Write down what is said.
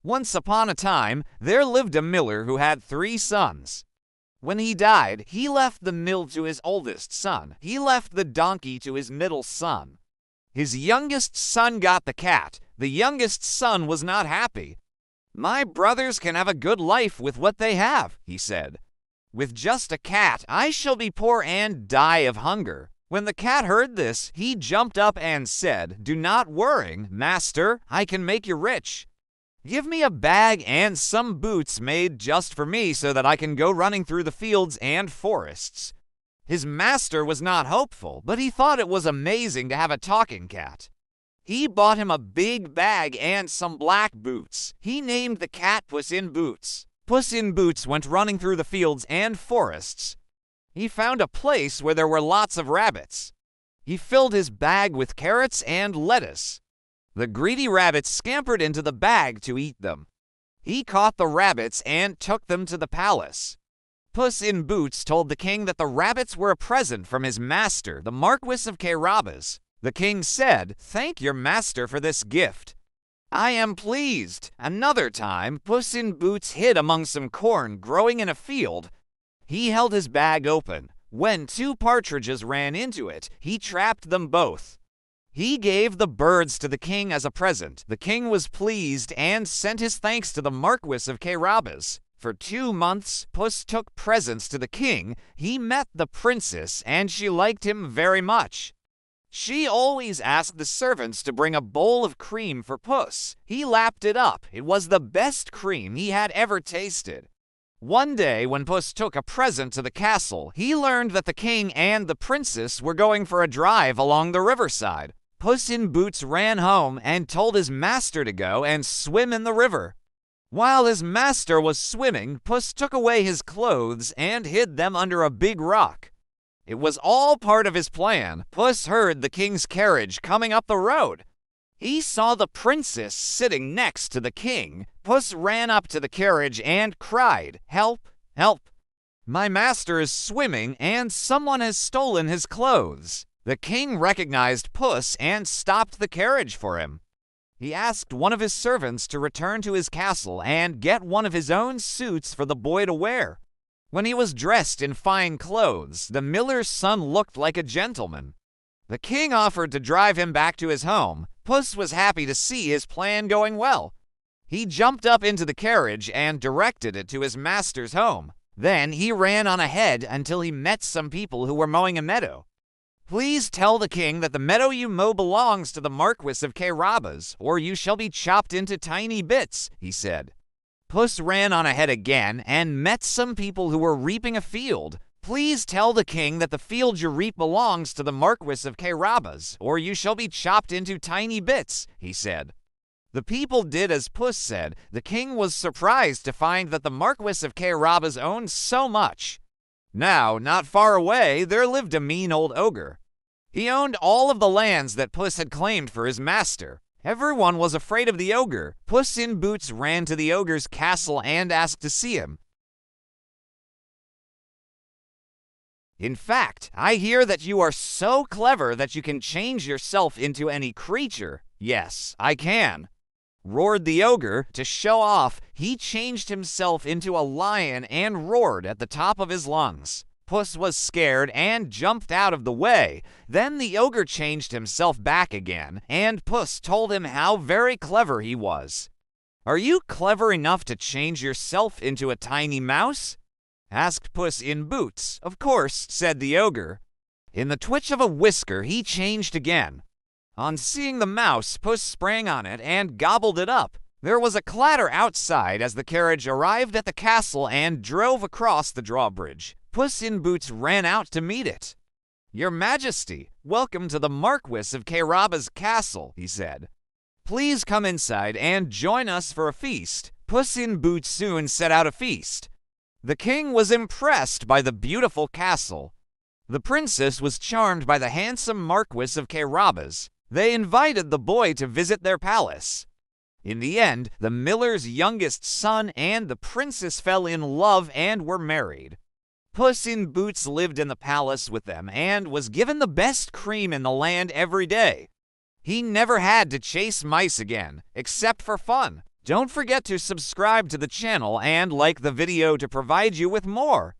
Once upon a time, there lived a miller who had 3 sons. When he died, he left the mill to his oldest son. He left the donkey to his middle son. His youngest son got the cat. The youngest son was not happy. "My brothers can have a good life with what they have," he said. "With just a cat, I shall be poor and die of hunger." When the cat heard this, he jumped up and said, "Do not worry, master, I can make you rich. Give me a bag and some boots made just for me so that I can go running through the fields and forests." His master was not hopeful, but he thought it was amazing to have a talking cat. He bought him a big bag and some black boots. He named the cat Puss in Boots. Puss in Boots went running through the fields and forests. He found a place where there were lots of rabbits. He filled his bag with carrots and lettuce. The greedy rabbits scampered into the bag to eat them. He caught the rabbits and took them to the palace. Puss in Boots told the king that the rabbits were a present from his master, the Marquis of Carabas. The king said, "Thank your master for this gift." "I am pleased." Another time, Puss in Boots hid among some corn growing in a field. He held his bag open. When 2 partridges ran into it, he trapped them both. He gave the birds to the king as a present. The king was pleased and sent his thanks to the Marquis of Carabas. For 2 months, Puss took presents to the king. He met the princess, and she liked him very much. She always asked the servants to bring a bowl of cream for Puss. He lapped it up. It was the best cream he had ever tasted. One day, when Puss took a present to the castle, he learned that the king and the princess were going for a drive along the riverside. Puss in Boots ran home and told his master to go and swim in the river. While his master was swimming, Puss took away his clothes and hid them under a big rock. It was all part of his plan. Puss heard the king's carriage coming up the road. He saw the princess sitting next to the king. Puss ran up to the carriage and cried, "Help! Help! My master is swimming and someone has stolen his clothes." The king recognized Puss and stopped the carriage for him. He asked one of his servants to return to his castle and get one of his own suits for the boy to wear. When he was dressed in fine clothes, the miller's son looked like a gentleman. The king offered to drive him back to his home. Puss was happy to see his plan going well. He jumped up into the carriage and directed it to his master's home. Then he ran on ahead until he met some people who were mowing a meadow. "Please tell the king that the meadow you mow belongs to the Marquis of Carabas, or you shall be chopped into tiny bits," he said. Puss ran on ahead again and met some people who were reaping a field. "Please tell the king that the field you reap belongs to the Marquis of Carabas, or you shall be chopped into tiny bits," he said. The people did as Puss said. The king was surprised to find that the Marquis of Carabas owned so much. Now, not far away, there lived a mean old ogre. He owned all of the lands that Puss had claimed for his master. Everyone was afraid of the ogre. Puss in Boots ran to the ogre's castle and asked to see him. "In fact, I hear that you are so clever that you can change yourself into any creature." "Yes, I can," roared the ogre. To show off, he changed himself into a lion and roared at the top of his lungs. Puss was scared and jumped out of the way. Then the ogre changed himself back again, and Puss told him how very clever he was. "Are you clever enough to change yourself into a tiny mouse?" asked Puss in Boots. "Of course," said the ogre. In the twitch of a whisker, he changed again. On seeing the mouse, Puss sprang on it and gobbled it up. There was a clatter outside as the carriage arrived at the castle and drove across the drawbridge. Puss in Boots ran out to meet it. "Your Majesty, welcome to the Marquis of Carabas' castle," he said. "Please come inside and join us for a feast." Puss in Boots soon set out a feast. The king was impressed by the beautiful castle. The princess was charmed by the handsome Marquis of Carabas. They invited the boy to visit their palace. In the end, the miller's youngest son and the princess fell in love and were married. Puss in Boots lived in the palace with them and was given the best cream in the land every day. He never had to chase mice again, except for fun. Don't forget to subscribe to the channel and like the video to provide you with more.